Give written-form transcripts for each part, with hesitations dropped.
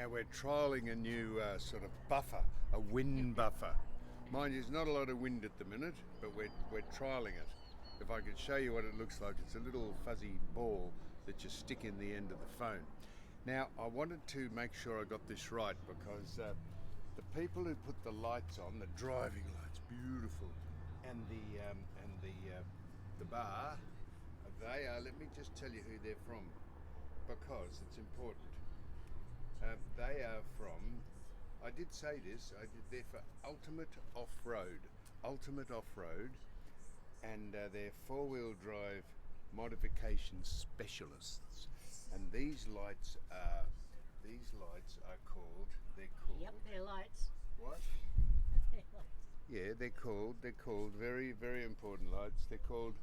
Now we're trialling a new sort of buffer, a wind buffer. Mind you, there's not a lot of wind at the minute, but we're trialling it. If I could show you what it looks like, it's a little fuzzy ball that you stick in the end of the phone. Now I wanted to make sure I got this right because the people who put the lights on, the driving lights, beautiful, and the bar, they are. Let me just tell you who they're from because it's important. They are from. I did say this. They're for Ultimate Off-Road, and they're four-wheel drive modification specialists. And these lights are called. They're called. Yep, they're lights. What? They're lights. Yeah, they're called very, very important lights. They're called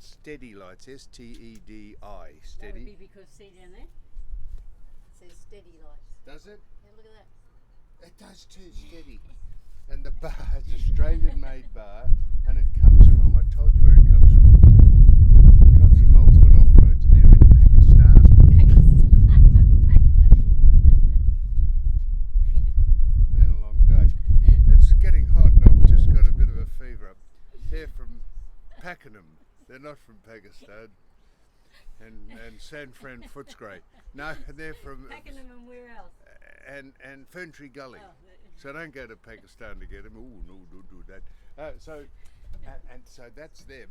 steady lights. STEDI. That would Steady. be because, see down there? It says steady lights. Does it? Yeah, look at that. It does too. Steady. And the bar is Australian-made bar, and it comes from. I told you where it comes from. It comes from Ultimate Off-Roads, and they're in Pakistan. It's been a long day. It's getting hot, and I've just got a bit of a fever up. They're from Pakenham. They're not from Pakistan. And San Fran Footscray. No, they're from Pakenham and where else? and Ferntree Gully. Oh, So don't go to Pakistan to get them. Oh no, don't do that. So that's them.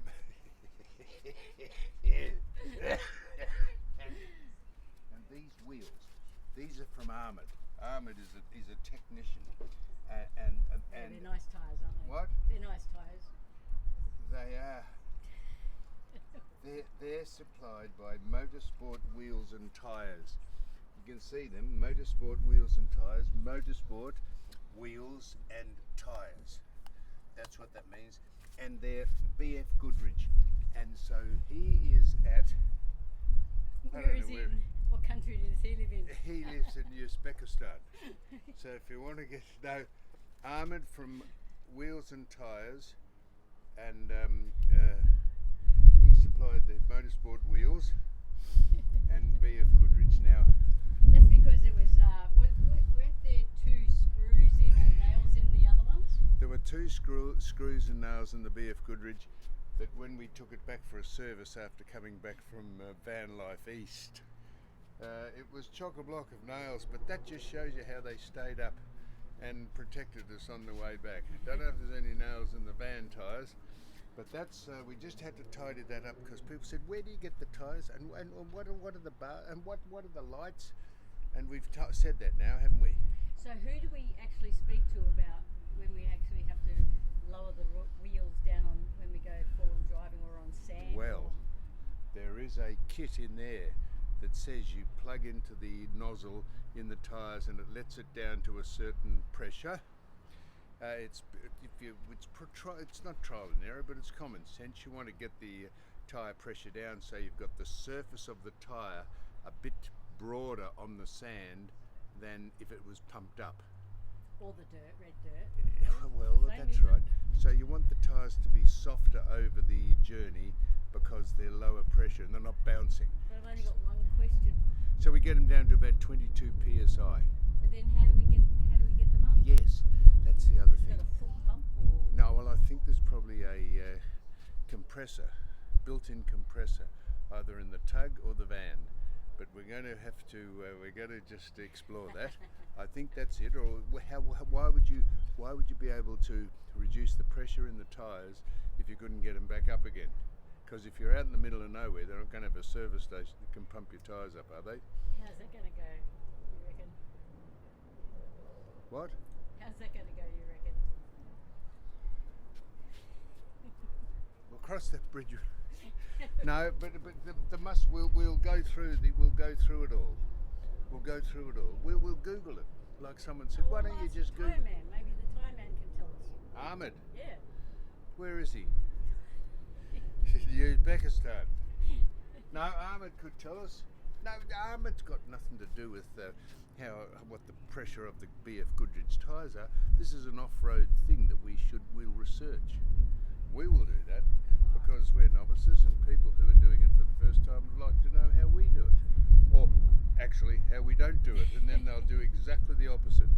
and these wheels, these are from Ahmed. Ahmed is a technician. And they're nice tyres, aren't they? What? They're nice tyres. They are. They're supplied by Motorsport Wheels and Tyres. You can see them, Motorsport Wheels and Tyres, Motorsport Wheels and Tyres. That's what that means. And they're BF Goodrich. And so he is at... Where is he? What country does he live in? He lives in Uzbekistan. So if you want to get to know Ahmed from Wheels and Tyres, and he supplied the Motorsport wheels and BF Goodrich. Now, that's because there was, weren't there two screws in or nails in the other ones? there were two screws and nails in the BF Goodrich that when we took it back for a service after coming back from Van Life East, it was chock-a-block of nails, but that just shows you how they stayed up and protected us on the way back. Don't know if there's any nails in the van tyres, but that's we just had to tidy that up because people said, where do you get the tyres and what are the bar and what are the lights? And we've said that now, haven't we? So who do we actually speak to about when we actually have to lower the wheels down on when we go four-wheel driving or on sand? Well, there is a kit in there that says you plug into the nozzle in the tyres and it lets it down to a certain pressure. It's not trial and error, but it's common sense. You want to get the tyre pressure down so you've got the surface of the tyre a bit broader on the sand than if it was pumped up. Or the dirt, red dirt. Well, Same, that's isn't it? right. So you want the tyres to be softer over the journey because they're lower pressure and they're not bouncing. But I've only got one question. So we get them down to about 22 psi. But then how do we get them up? Yes, that's the other It's thing. got a foot pump or? No, well, I think there's probably a compressor, built-in compressor, either in the tug or the van. But we're going to have to, just explore that. I think that's it. Or why would you be able to reduce the pressure in the tyres if you couldn't get them back up again? Because if you're out in the middle of nowhere, they're not going to have a service station that can pump your tyres up, are they? How's that going to go, you reckon? What? How's that going to go, you reckon? We'll cross that bridge. No, but we'll go through it all. We'll go through it all. We'll Google it. Like someone said, why don't you just Google Tyre man. Maybe the Tyre man can tell us. Ahmed? Yeah. Where is he? Uzbekistan. No, Ahmed could tell us. No, Ahmed's got nothing to do with what the pressure of the BF Goodrich tyres are. This is an off-road thing that we'll research. We will do that because we're novices and people who are doing it for the first time would like to know how we do it. Or actually how we don't do it, and then they'll do exactly the opposite.